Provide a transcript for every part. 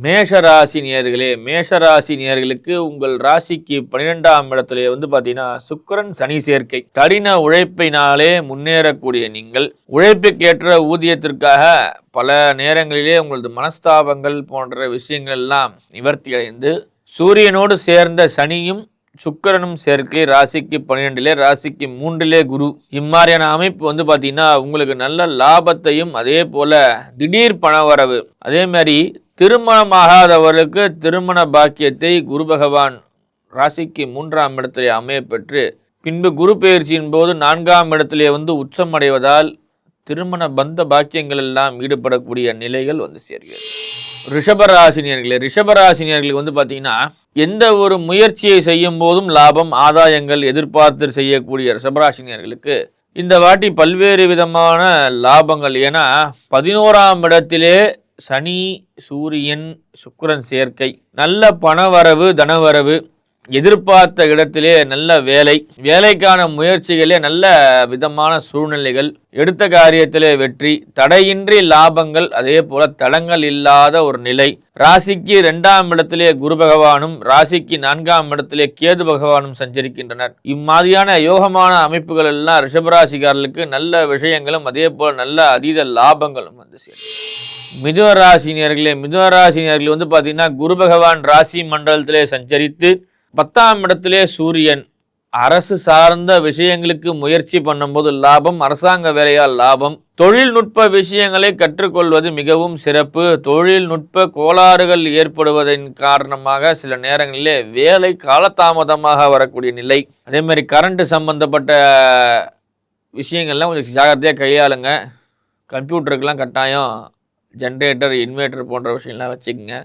மேஷராசி நேயர்களே, மேஷராசி நேயர்களுக்கு உங்கள் ராசிக்கு 12ஆம் இடத்துல பார்த்தீங்கன்னா சுக்கிரன் சனி சேர்க்கை. கடின உழைப்பினாலே முன்னேறக்கூடிய நீங்கள் உழைப்புக்கேற்ற ஊதியத்திற்காக பல நேரங்களிலே உங்களது மனஸ்தாபங்கள் போன்ற விஷயங்கள் எல்லாம் நிவர்த்தி அடைந்து சூரியனோடு சேர்ந்த சனியும் சுக்கிரனும் சேர்க்கை. ராசிக்கு 12லே, ராசிக்கு 3லே குரு. இம்மாதிரியான அமைப்பு பார்த்தீங்கன்னா உங்களுக்கு நல்ல லாபத்தையும் அதே போல திடீர் பணவரவு, அதே மாதிரி திருமணமாகாதவர்களுக்கு திருமண பாக்கியத்தை குரு பகவான் ராசிக்கு 3ஆம் இடத்திலே அமைய பெற்று பின்பு குரு பெயர்ச்சியின் போது 4ஆம் இடத்திலே உச்சம் அடைவதால் திருமண பந்த பாக்கியங்கள் எல்லாம் ஈடுபடக்கூடிய நிலைகள் சேர்கிறது. ரிஷபராசினியர்களே, ரிஷபராசினியர்களுக்கு பார்த்தீங்கன்னா எந்த ஒரு முயற்சியை செய்யும் போதும் லாபம், ஆதாயங்கள் எதிர்பார்த்து செய்யக்கூடிய ரிஷபராசினியர்களுக்கு இந்த வாட்டி பல்வேறு விதமான லாபங்கள். ஏன்னா 11ஆம் இடத்திலே சனி சூரியன் சுக்கிரன் சேர்க்கை, நல்ல பணவரவு தனவரவு, எதிர்பார்த்த இடத்திலே நல்ல வேலை, வேலைக்கான முயற்சிகளே நல்ல விதமான சூழ்நிலைகள், எடுத்த காரியத்திலே வெற்றி, தடையின்றி லாபங்கள், அதே போல தடங்கள் இல்லாத ஒரு நிலை. ராசிக்கு 2ஆம் இடத்திலே குரு பகவானும் ராசிக்கு 4ஆம் இடத்திலே கேது பகவானும் சஞ்சரிக்கின்றனர். இம்மாதிரியான யோகமான அமைப்புகள் எல்லாம் ரிஷபராசிக்காரர்களுக்கு நல்ல விஷயங்களும் அதே போல நல்ல அதீத லாபங்களும் சேரும். மிதுனராசினியர்களே, மிதுனராசினியர்கள் பார்த்தீங்கன்னா குரு பகவான் ராசி மண்டலத்திலே சஞ்சரித்து 10ஆம் இடத்திலே சூரியன், அரசு சார்ந்த விஷயங்களுக்கு முயற்சி பண்ணும்போது லாபம், அரசாங்க வேலையால் லாபம், தொழில்நுட்ப விஷயங்களை கற்றுக்கொள்வது மிகவும் சிறப்பு. தொழில்நுட்ப கோளாறுகள் ஏற்படுவதன் காரணமாக சில நேரங்களிலே வேலை காலதாமதமாக வரக்கூடிய நிலை. அதே மாதிரி கரண்ட் சம்பந்தப்பட்ட விஷயங்கள்லாம் கொஞ்சம் ஜாகிரதையாக கையாளுங்க. கம்ப்யூட்டருக்கெல்லாம் கட்டாயம் ஜென்ரேட்டர், இன்வெர்ட்டர் போன்ற விஷயம்லாம் வச்சுக்கோங்க.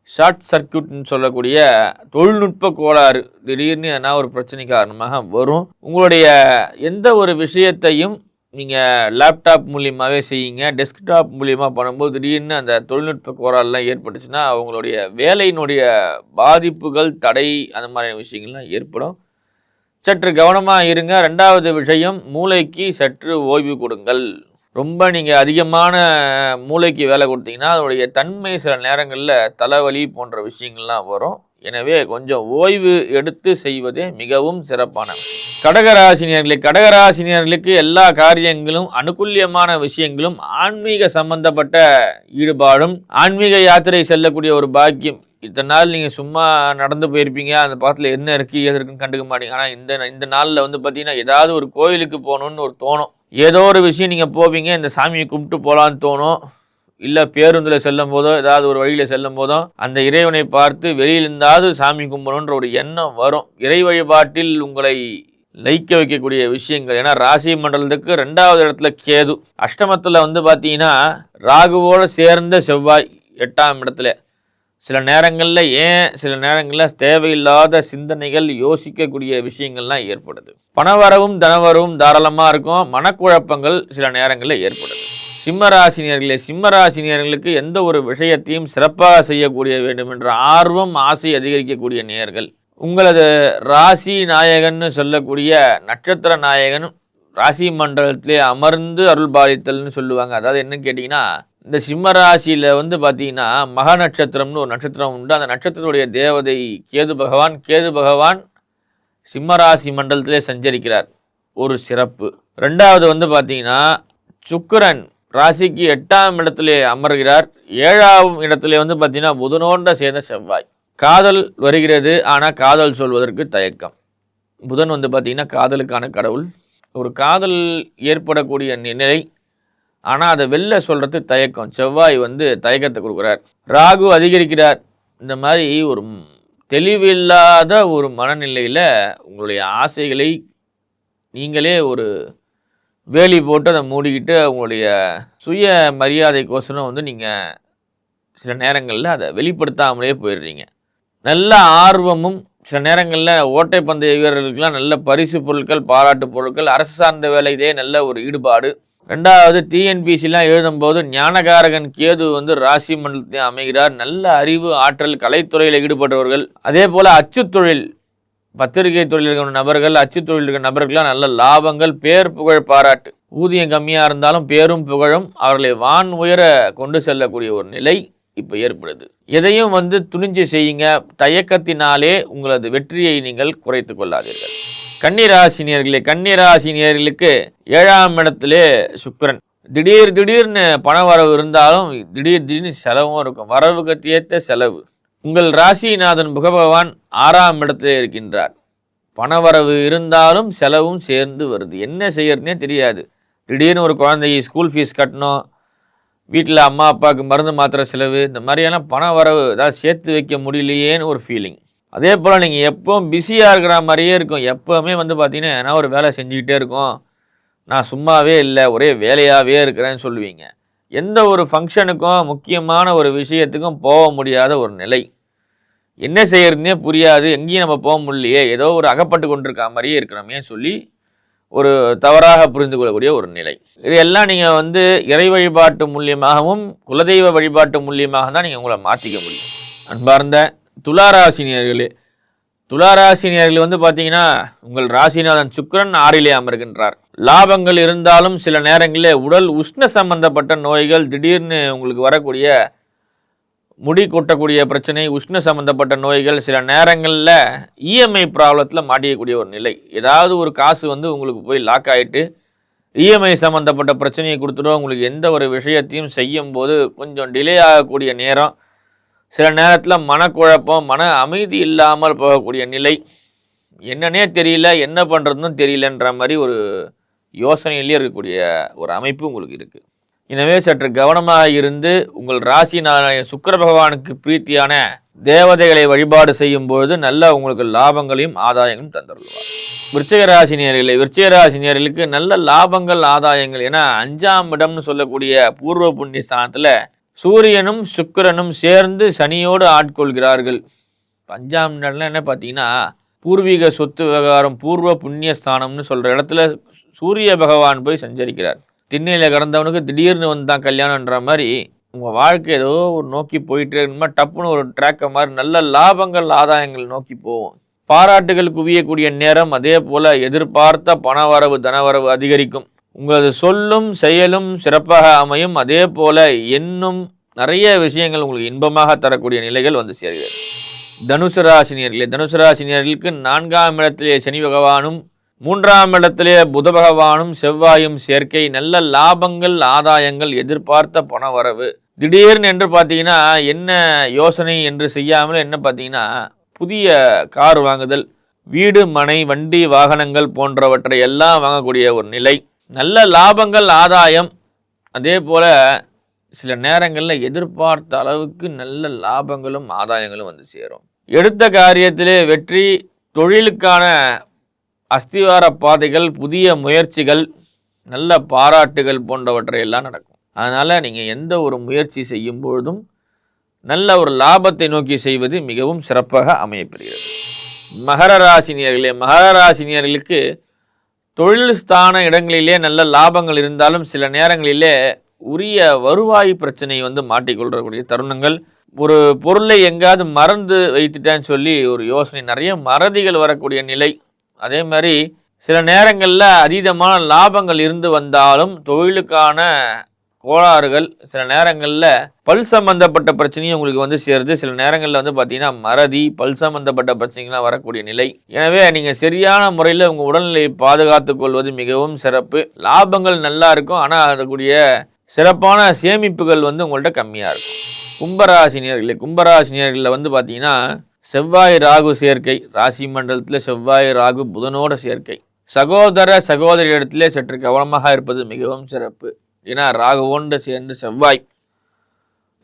ஷார்ட் சர்க்கியூட்னு சொல்லக்கூடிய தொழில்நுட்ப கோளாறு திடீர்னு என்ன ஒரு பிரச்சனை காரணமாக வரும். உங்களுடைய எந்த ஒரு விஷயத்தையும் நீங்கள் லேப்டாப் மூலியமாகவே செய்யுங்க. டெஸ்க்டாப் மூலியமாக பண்ணும்போது திடீர்னு அந்த தொழில்நுட்ப கோளாறுலாம் ஏற்பட்டுச்சுன்னா அவங்களுடைய வேலையினுடைய பாதிப்புகள், தடை, அந்த மாதிரியான விஷயங்கள்லாம் ஏற்படும். சற்று கவனமாக இருங்க. 2வது விஷயம், மூளைக்கு சற்று ஓய்வு கொடுங்கள். ரொம்ப நீங்கள் அதிகமான மூளைக்கு வேலை கொடுத்தீங்கன்னா அதனுடைய தன்மை சில நேரங்களில் தலைவலி போன்ற விஷயங்கள்லாம் வரும். எனவே கொஞ்சம் ஓய்வு எடுத்து செய்வதே மிகவும் சிறப்பான. கடகராசினியர்களே, கடகராசினியர்களுக்கு எல்லா காரியங்களும் அனுகூல்யமான விஷயங்களும் ஆன்மீக சம்பந்தப்பட்ட ஈடுபாடும், ஆன்மீக யாத்திரை செல்லக்கூடிய ஒரு பாக்கியம். இத்தனை நாள் நீங்கள் சும்மா நடந்து போயிருப்பீங்க, அந்த பக்கத்தில் என்ன இருக்குது எது இருக்குன்னு கண்டுக்க மாட்டீங்க. ஆனால் இந்த நாளில் பார்த்தீங்கன்னா ஏதாவது ஒரு கோயிலுக்கு போகணுன்னு ஒரு தோணும். ஏதோ ஒரு விஷயம் நீங்கள் போவீங்க, இந்த சாமியை கும்பிட்டு போகலான்னு தோணும். இல்லை பேருந்தில் செல்லும் போதோ ஏதாவது ஒரு வழியில் செல்லும் போதோ அந்த இறைவனை பார்த்து வெளியிலிருந்தாவது சாமி கும்பிடணுன்ற ஒரு எண்ணம் வரும். இறை வழிபாட்டில் உங்களை லைக்க வைக்கக்கூடிய விஷயங்கள். ஏன்னா ராசி மண்டலத்துக்கு 2வது இடத்துல கேது, அஷ்டமத்தில் பார்த்தீங்கன்னா ராகுவோடு சேர்ந்த செவ்வாய் 8ஆம் இடத்துல. சில நேரங்களில் தேவையில்லாத சிந்தனைகள், யோசிக்கக்கூடிய விஷயங்கள்லாம் ஏற்படுது. பணவரவும் தனவரவும் தாராளமாக இருக்கும். மனக்குழப்பங்கள் சில நேரங்களில் ஏற்படுது. சிம்மராசினியர்களே, சிம்மராசினியர்களுக்கு எந்த ஒரு விஷயத்தையும் சிறப்பாக செய்யக்கூடிய வேண்டும் என்ற ஆர்வம், ஆசை அதிகரிக்கக்கூடிய நேயர்கள். உங்களது ராசி நாயகன்னு சொல்லக்கூடிய நட்சத்திர நாயகன் ராசி மண்டலத்திலே அமர்ந்து அருள் பாலித்தல்னு சொல்லுவாங்க. அதாவது என்னன்னு கேட்டிங்கன்னா, இந்த சிம்மராசியில் பார்த்தீங்கன்னா மக நட்சத்திரம்னு ஒரு நட்சத்திரம் உண்டு. அந்த நட்சத்திரத்துடைய தேவதை கேது பகவான். கேது பகவான் சிம்மராசி மண்டலத்திலே சஞ்சரிக்கிறார், ஒரு சிறப்பு. 2வது பார்த்தீங்கன்னா சுக்கிரன் ராசிக்கு 8ஆம் இடத்திலே அமர்கிறார். 7ஆம் இடத்திலே பார்த்தீங்கன்னா புதனோட சேர்ந்த செவ்வாய். காதல் வருகிறது, ஆனால் காதல் சொல்வதற்கு தயக்கம். புதன் பார்த்தீங்கன்னா காதலுக்கான கடவுள். ஒரு காதல் ஏற்படக்கூடிய நிலை, ஆனால் அதை வெளில சொல்கிறது தயக்கம். செவ்வாய் தயக்கத்தை கொடுக்குறார். ராகு அதிகரிக்கிறார். இந்த மாதிரி ஒரு தெளிவில்லாத ஒரு மனநிலையில் உங்களுடைய ஆசைகளை நீங்களே ஒரு வேலி போட்டு அதை மூடிக்கிட்டு உங்களுடைய சுய மரியாதைக்கோசரம் நீங்கள் சில நேரங்களில் அதை வெளிப்படுத்தாமலே போயிடுறீங்க. நல்ல ஆர்வமும், சில நேரங்களில் ஓட்டைப்பந்தய வீரர்களுக்கெல்லாம் நல்ல பரிசு பொருட்கள், பாராட்டு பொருட்கள், அரசு சார்ந்த வேலையிலே நல்ல ஒரு ஈடுபாடு. 2வது டிஎன்பிசிலாம் எழுதும்போது ஞானகாரகன் கேது ராசி மண்டலத்தை அமைகிறார். நல்ல அறிவு, ஆற்றல், கலைத்துறையில் ஈடுபட்டவர்கள், அதே போல் அச்சுத்தொழில், பத்திரிகை தொழில் இருக்கிற நபர்கள், அச்சுத்தொழில் இருக்கிற நபர்கள்லாம் நல்ல லாபங்கள், பேர் புகழ் பாராட்டு. ஊதியம் கம்மியாக இருந்தாலும் பேரும் புகழும் அவர்களை வான் உயர கொண்டு செல்லக்கூடிய ஒரு நிலை. இப்போ ஏற்படுது. எதையும் துணிஞ்சு செய்யுங்க. தயக்கத்தினாலே உங்களது வெற்றியை நீங்கள் குறைத்து கொள்ளாதீர்கள். கன்னிராசினியர்களே, கன்னிராசினியர்களுக்கு 7ஆம் இடத்திலே சுக்கிரன். திடீர்னு பண வரவு இருந்தாலும் திடீர்னு செலவும் இருக்கும். வரவுக்கு ஏற்ற செலவு. உங்கள் ராசிநாதன் புக பகவான் 6ஆம் இடத்திலே இருக்கின்றார். பணவரவு இருந்தாலும் செலவும் சேர்ந்து வருது. என்ன செய்யறதுனே தெரியாது. திடீர்னு ஒரு குழந்தைக்கு ஸ்கூல் ஃபீஸ் கட்டணும், வீட்டில் அம்மா அப்பாவுக்கு மருந்து மாத்திரை செலவு, இந்த மாதிரியான பண வரவு ஏதாவது சேர்த்து வைக்க முடியலையேன்னு ஒரு ஃபீலிங். அதே போல் நீங்கள் எப்போவும் பிஸியாக இருக்கிற மாதிரியே இருக்கும். எப்போவுமே பார்த்தீங்கன்னா ஏன்னா ஒரு வேலை செஞ்சுக்கிட்டே இருக்கும். நான் சும்மாவே இல்லை, ஒரே வேலையாகவே இருக்கிறேன்னு சொல்லுவீங்க. எந்த ஒரு ஃபங்க்ஷனுக்கும் முக்கியமான ஒரு விஷயத்துக்கும் போக முடியாத ஒரு நிலை. என்ன செய்யறதுனே புரியாது. எங்கேயும் நம்ம போக முடியலையே, ஏதோ ஒரு அகப்பட்டு கொண்டிருக்க மாதிரியே இருக்கிறோமே சொல்லி ஒரு தவறாக புரிந்து கொள்ளக்கூடிய ஒரு நிலை. இதெல்லாம் நீங்கள் இறை வழிபாட்டு மூலியமாகவும் குலதெய்வ வழிபாட்டு மூலியமாக தான் நீங்கள் உங்களை மாற்றிக்க முடியும். அன்பார்ந்த துளாராசினியர்களே, துளாராசினியர்கள் பார்த்தீங்கன்னா உங்கள் ராசிநாதன் சுக்கிரன் 6லே அமர்கின்றார். லாபங்கள் இருந்தாலும் சில நேரங்களில் உடல் உஷ்ண சம்பந்தப்பட்ட நோய்கள், திடீர்னு உங்களுக்கு வரக்கூடிய முடி கொட்டக்கூடிய பிரச்சனை, உஷ்ண சம்மந்தப்பட்ட நோய்கள், சில நேரங்களில் இஎம்ஐ ப்ராப்ளத்தில் மாட்டிக்கக்கூடிய ஒரு நிலை. ஏதாவது ஒரு காசு உங்களுக்கு போய் லாக் ஆகிட்டு இஎம்ஐ சம்மந்தப்பட்ட பிரச்சனையை கொடுத்துடும். உங்களுக்கு எந்த ஒரு விஷயத்தையும் செய்யும் போது கொஞ்சம் டிலே ஆகக்கூடிய நேரம், சில நேரத்தில் மனக்குழப்பம், மன அமைதி இல்லாமல் போகக்கூடிய நிலை, என்னன்னே தெரியல, என்ன பண்ணுறதுன்னு தெரியலன்ற மாதிரி ஒரு யோசனையிலே இருக்கக்கூடிய ஒரு அமைப்பு உங்களுக்கு இருக்குது. எனவே சற்று கவனமாக இருந்து உங்கள் ராசிநாதன் சுக்கிர பகவானுக்கு பிரீத்தியான தேவதைகளை வழிபாடு செய்யும் பொழுது நல்ல உங்களுக்கு லாபங்களையும் ஆதாயங்களும் தந்துள்ளார். விருச்சிக ராசினியர்களுக்கு நல்ல லாபங்கள் ஆதாயங்கள். ஏன்னா 5ஆம் இடம்னு சொல்லக்கூடிய பூர்வ புண்ணிய ஸ்தானத்தில் சூரியனும் சுக்கிரனும் சேர்ந்து சனியோடு ஆட்கொள்கிறார்கள். 5ஆம் இடம்ல என்ன பார்த்தீங்கன்னா பூர்வீக சொத்து விவகாரம், பூர்வ புண்ணிய ஸ்தானம்னு சொல்கிற இடத்துல சூரிய பகவான் போய் சஞ்சரிக்கிறார். திண்ணையில் கடந்தவனுக்கு திடீர்னு தான் கல்யாணன்ற மாதிரி உங்கள் வாழ்க்கை ஏதோ ஒரு நோக்கி போயிட்டு இருக்குமா, டப்புன்னு ஒரு ட்ராக்கை மாதிரி நல்ல லாபங்கள் ஆதாயங்கள் நோக்கி போவோம். பாராட்டுகள் குவியக்கூடிய நேரம். அதே போல் எதிர்பார்த்த பணவரவு தனவரவு அதிகரிக்கும். உங்களது சொல்லும் செயலும் சிறப்பாக அமையும். அதே போல் இன்னும் நிறைய விஷயங்கள் உங்களுக்கு இன்பமாக தரக்கூடிய நிலைகள் சேர்கிறது. தனுசு ராசினியர்களுக்கு 4ஆம் இடத்திலே சனி பகவானும் 3ஆம் இடத்திலே புத பகவானும் செவ்வாயும் சேர்க்கை. நல்ல லாபங்கள் ஆதாயங்கள், எதிர்பார்த்த பண வரவு. திடீர்னு என்று பார்த்தீங்கன்னா என்ன யோசனை என்று செய்யாமல் என்ன பார்த்தீங்கன்னா புதிய கார் வாங்குதல், வீடு மனை வண்டி வாகனங்கள் போன்றவற்றை எல்லாம் வாங்கக்கூடிய ஒரு நிலை. நல்ல லாபங்கள் ஆதாயம். அதே போல் சில நேரங்களில் எதிர்பார்த்த அளவுக்கு நல்ல லாபங்களும் ஆதாயங்களும் சேரும். எடுத்த காரியத்திலே வெற்றி, தொழிலுக்கான அஸ்திவார பாதைகள், புதிய முயற்சிகள், நல்ல பாராட்டுகள் போன்றவற்றை எல்லாம் நடக்கும். அதனால் நீங்கள் எந்த ஒரு முயற்சி செய்யும் பொழுதும் நல்ல ஒரு லாபத்தை நோக்கி செய்வது மிகவும் சிறப்பாக அமையப்பெறுகிறது. மகர ராசினியர்களுக்கு தொழில் ஸ்தான இடங்களிலே நல்ல லாபங்கள் இருந்தாலும் சில நேரங்களிலே உரிய வருவாய் பிரச்சனை மாட்டிக்கொள்ளக்கூடிய தருணங்கள். ஒரு பொருளை எங்காவது மறந்து வைத்துட்டேன்னு சொல்லி ஒரு யோசனை, நிறைய மறதிகள் வரக்கூடிய நிலை. அதே மாதிரி சில நேரங்களில் அதீதமான லாபங்கள் இருந்து வந்தாலும் தொழிலுக்கான கோளாறுகள், சில நேரங்களில் பல் சம்பந்தப்பட்ட பிரச்சனையும் உங்களுக்கு சேருது. சில நேரங்களில் பார்த்தீங்கன்னா மறதி, பல் சம்பந்தப்பட்ட பிரச்சனைகள்லாம் வரக்கூடிய நிலை. எனவே நீங்கள் சரியான முறையில் உங்கள் உடல்நிலையை பாதுகாத்து கொள்வது மிகவும் சிறப்பு. லாபங்கள் நல்லா இருக்கும், ஆனால் அதுக்குரிய சிறப்பான சேமிப்புகள் உங்கள்கிட்ட கம்மியாக இருக்கும். கும்பராசினியர்களில் பார்த்தீங்கன்னா செவ்வாய் ராகு சேர்க்கை. ராசி மண்டலத்தில் செவ்வாய் ராகு புதனோட சேர்க்கை. சகோதரி இடத்திலே சற்று கவனமாக இருப்பது மிகவும் சிறப்பு. ஏன்னா ராகுவோண்டு சேர்ந்து செவ்வாய்.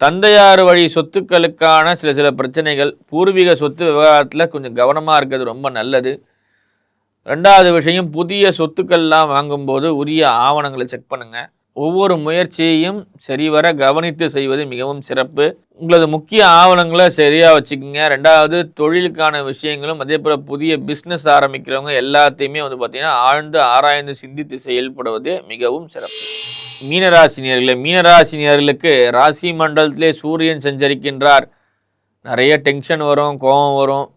தந்தையார் வழி சொத்துக்களுக்கான சில பிரச்சனைகள், பூர்வீக சொத்து விவகாரத்தில் கொஞ்சம் கவனமாக இருக்கிறது ரொம்ப நல்லது. 2வது விஷயம், புதிய சொத்துக்கள்லாம் வாங்கும்போது உரிய ஆவணங்களை செக் பண்ணுங்கள். ஒவ்வொரு முயற்சியையும் சரிவர கவனித்து செய்வது மிகவும் சிறப்பு. உங்களது முக்கிய ஆவணங்களை சரியாக வச்சுக்கோங்க. 2வது தொழிலுக்கான விஷயங்களும் அதே போல் புதிய பிஸ்னஸ் ஆரம்பிக்கிறவங்க எல்லாத்தையுமே பார்த்தீங்கன்னா ஆழ்ந்து ஆராய்ந்து சிந்தித்து செயல்படுவதே மிகவும் சிறப்பு. மீனராசினியர்களுக்கு ராசி மண்டலத்திலே சூரியன் சஞ்சரிக்கின்றார். நிறைய டென்ஷன் வரும், கோபம் வரும்,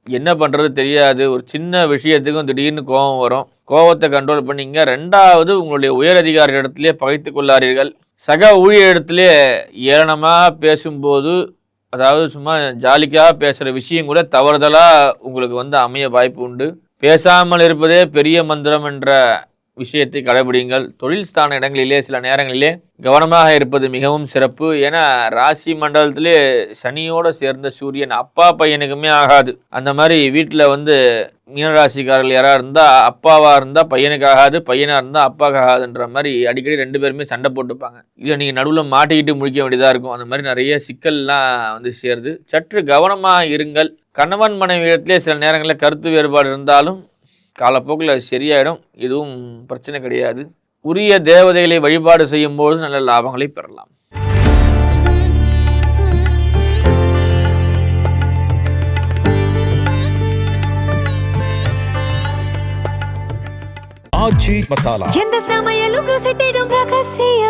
என்ன பண்ணுறது தெரியாது. ஒரு சின்ன விஷயத்துக்கும் திடீர்னு கோபம் வரும். கோபத்தை கண்ட்ரோல் பண்ணிங்க. 2வது உங்களுடைய உயர் அதிகாரி இடத்திலே பகைத்து கொள்ளாதீர்கள். சக ஊழியரிடத்திலே ஏளனமாக பேசும்போது, அதாவது சும்மா ஜாலிக்காக பேசுகிற விஷயம் கூட தவறுதலாக உங்களுக்கு வந்து அமைய வாய்ப்பு உண்டு. பேசாமல் இருப்பதே பெரிய மந்திரம் என்ற விஷயத்தை கடைபிடிங்கள். தொழில் ஸ்தான இடங்களிலே சில நேரங்களிலே கவனமாக இருப்பது மிகவும் சிறப்பு. ஏன்னா ராசி மண்டலத்திலே சனியோடு சேர்ந்த சூரியன் அப்பா பையனுக்குமே ஆகாது. அந்த மாதிரி வீட்டில் வந்து மீனராசிக்காரர்கள் யாராக இருந்தால் அப்பாவாக இருந்தால் பையனுக்கு ஆகாது, பையனாக இருந்தால் அப்பாவுக்கு ஆகாதுன்ற மாதிரி அடிக்கடி 2 பேருமே சண்டை போட்டுப்பாங்க. இதை நீங்கள் நடுவில் மாட்டிக்கிட்டு முடிக்க வேண்டியதாக இருக்கும். அந்த மாதிரி நிறைய சிக்கல்லாம் வந்து சேருது. சற்று கவனமாக இருங்கள். கணவன் மனைவி இடத்திலே சில நேரங்களில் கருத்து வேறுபாடு இருந்தாலும் காலப்போக்கில் சரியாயிடும். எதுவும் பிரச்சனை கிடையாது. உரிய தேவதைகளை வழிபாடு செய்யும்போது நல்ல லாபங்களை பெறலாம். ஆச்சி மசாலா. எந்த சமையலும் ருசி தேடும் ரகசியம்.